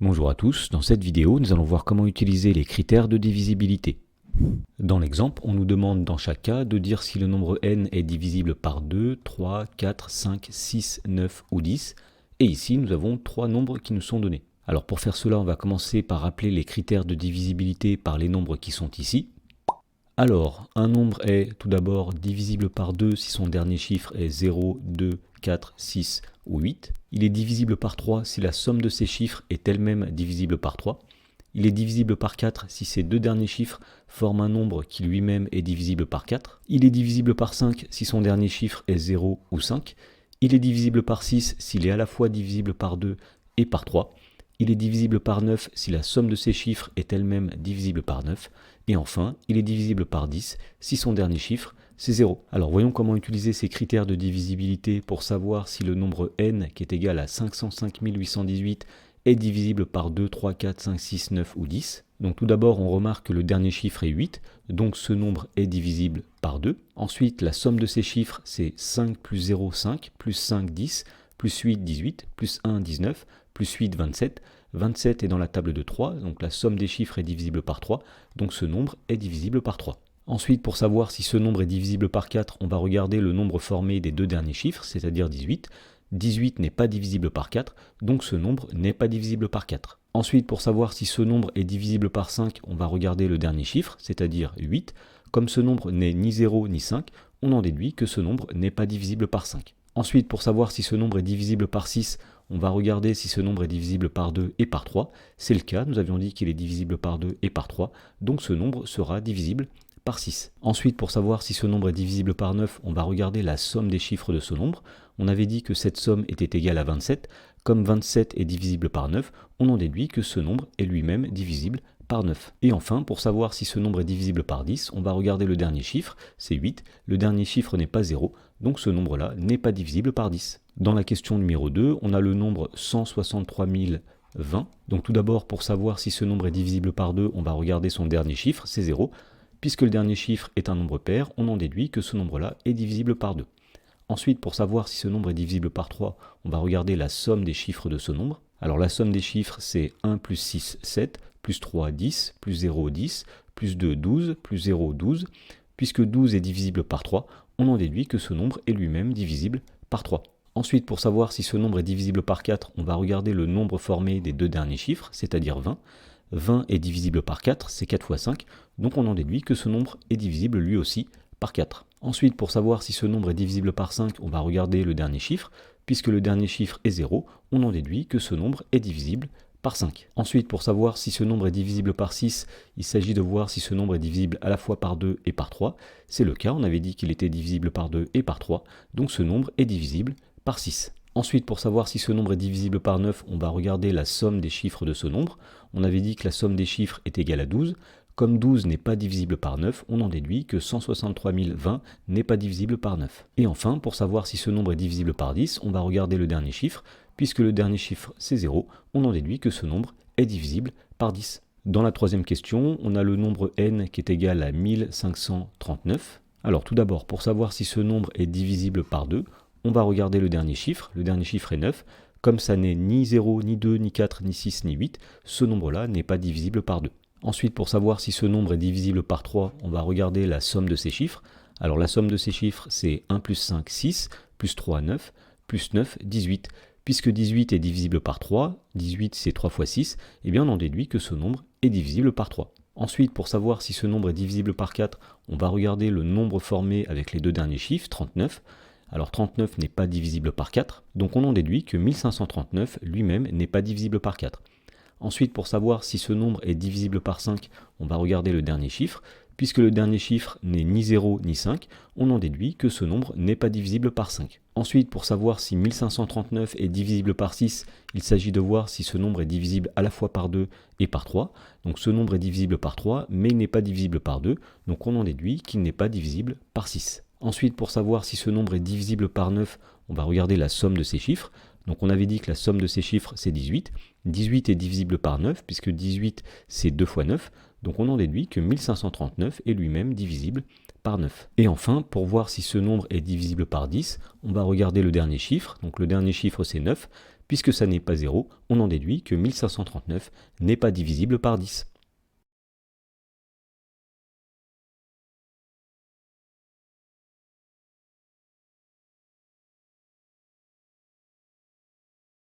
Bonjour à tous, dans cette vidéo, nous allons voir comment utiliser les critères de divisibilité. Dans l'exemple, on nous demande dans chaque cas de dire si le nombre n est divisible par 2, 3, 4, 5, 6, 9 ou 10. Et ici, nous avons trois nombres qui nous sont donnés. Alors pour faire cela, on va commencer par rappeler les critères de divisibilité par les nombres qui sont ici. Alors, un nombre est tout d'abord divisible par 2 si son dernier chiffre est 0, 2, 4, 6 ou 8. Il est divisible par 3 si la somme de ces chiffres est elle-même divisible par 3. Il est divisible par 4 si ces deux derniers chiffres forment un nombre qui lui-même est divisible par 4. Il est divisible par 5 si son dernier chiffre est 0 ou 5. Il est divisible par 6 s'il est à la fois divisible par 2 et par 3. Il est divisible par 9 si la somme de ces chiffres est elle-même divisible par 9. Et enfin, il est divisible par 10 si son dernier chiffre, c'est 0. Alors voyons comment utiliser ces critères de divisibilité pour savoir si le nombre n, qui est égal à 505 818, est divisible par 2, 3, 4, 5, 6, 9 ou 10. Donc tout d'abord, on remarque que le dernier chiffre est 8, donc ce nombre est divisible par 2. Ensuite, la somme de ces chiffres, c'est 5 plus 0, 5, plus 5, 10, plus 8, 18, plus 1, 19, plus 8, 27. 27 est dans la table de 3, donc la somme des chiffres est divisible par 3, donc ce nombre est divisible par 3. Ensuite, pour savoir si ce nombre est divisible par 4, on va regarder le nombre formé des deux derniers chiffres, c'est-à-dire 18. 18 n'est pas divisible par 4, donc ce nombre n'est pas divisible par 4. Ensuite, pour savoir si ce nombre est divisible par 5, on va regarder le dernier chiffre, c'est-à-dire 8. Comme ce nombre n'est ni 0 ni 5, on en déduit que ce nombre n'est pas divisible par 5. Ensuite, pour savoir si ce nombre est divisible par 6, on va regarder si ce nombre est divisible par 2 et par 3. C'est le cas, nous avions dit qu'il est divisible par 2 et par 3, donc ce nombre sera divisible par 6. Ensuite, pour savoir si ce nombre est divisible par 9, on va regarder la somme des chiffres de ce nombre. On avait dit que cette somme était égale à 27. Comme 27 est divisible par 9, on en déduit que ce nombre est lui-même divisible par 9. Et enfin, pour savoir si ce nombre est divisible par 10, on va regarder le dernier chiffre, c'est 8. Le dernier chiffre n'est pas 0, donc ce nombre-là n'est pas divisible par 10. Dans la question numéro 2, on a le nombre 163 020. Donc tout d'abord, pour savoir si ce nombre est divisible par 2, on va regarder son dernier chiffre, c'est 0. Puisque le dernier chiffre est un nombre pair, on en déduit que ce nombre-là est divisible par 2. Ensuite, pour savoir si ce nombre est divisible par 3, on va regarder la somme des chiffres de ce nombre. Alors la somme des chiffres, c'est 1 plus 6, 7, plus 3, 10, plus 0, 10, plus 2, 12, plus 0, 12. Puisque 12 est divisible par 3, on en déduit que ce nombre est lui-même divisible par 3. Ensuite, pour savoir si ce nombre est divisible par 4, on va regarder le nombre formé des deux derniers chiffres, c'est-à-dire 20. 20 est divisible par 4, c'est 4 fois 5, donc on en déduit que ce nombre est divisible lui aussi par 4. Ensuite, pour savoir si ce nombre est divisible par 5, on va regarder le dernier chiffre. Puisque le dernier chiffre est 0, on en déduit que ce nombre est divisible par 5. Ensuite, pour savoir si ce nombre est divisible par 6, il s'agit de voir si ce nombre est divisible à la fois par 2 et par 3. C'est le cas, on avait dit qu'il était divisible par 2 et par 3, donc ce nombre est divisible par 6. Ensuite, pour savoir si ce nombre est divisible par 9, on va regarder la somme des chiffres de ce nombre. On avait dit que la somme des chiffres est égale à 12. Comme 12 n'est pas divisible par 9, on en déduit que 163 020 n'est pas divisible par 9. Et enfin, pour savoir si ce nombre est divisible par 10, on va regarder le dernier chiffre. Puisque le dernier chiffre c'est 0, on en déduit que ce nombre est divisible par 10. Dans la troisième question, on a le nombre n qui est égal à 1539. Alors tout d'abord, pour savoir si ce nombre est divisible par 2, on va regarder le dernier chiffre est 9. Comme ça n'est ni 0, ni 2, ni 4, ni 6, ni 8, ce nombre-là n'est pas divisible par 2. Ensuite, pour savoir si ce nombre est divisible par 3, on va regarder la somme de ces chiffres. Alors la somme de ces chiffres, c'est 1 plus 5, 6, plus 3, 9, plus 9, 18. Puisque 18 est divisible par 3, 18 c'est 3 fois 6, eh bien on en déduit que ce nombre est divisible par 3. Ensuite, pour savoir si ce nombre est divisible par 4, on va regarder le nombre formé avec les deux derniers chiffres, 39. Alors 39 n'est pas divisible par 4, donc on en déduit que 1539 lui-même n'est pas divisible par 4. Ensuite, pour savoir si ce nombre est divisible par 5, on va regarder le dernier chiffre. Puisque le dernier chiffre n'est ni 0 ni 5, on en déduit que ce nombre n'est pas divisible par 5. Ensuite, pour savoir si 1539 est divisible par 6, il s'agit de voir si ce nombre est divisible à la fois par 2 et par 3. Donc ce nombre est divisible par 3, mais il n'est pas divisible par 2, donc on en déduit qu'il n'est pas divisible par 6. Ensuite, pour savoir si ce nombre est divisible par 9, on va regarder la somme de ces chiffres. Donc on avait dit que la somme de ces chiffres c'est 18. 18 est divisible par 9, puisque 18 c'est 2 fois 9, donc on en déduit que 1539 est lui-même divisible par 9. Et enfin, pour voir si ce nombre est divisible par 10, on va regarder le dernier chiffre. Donc le dernier chiffre c'est 9. Puisque ça n'est pas 0, on en déduit que 1539 n'est pas divisible par 10.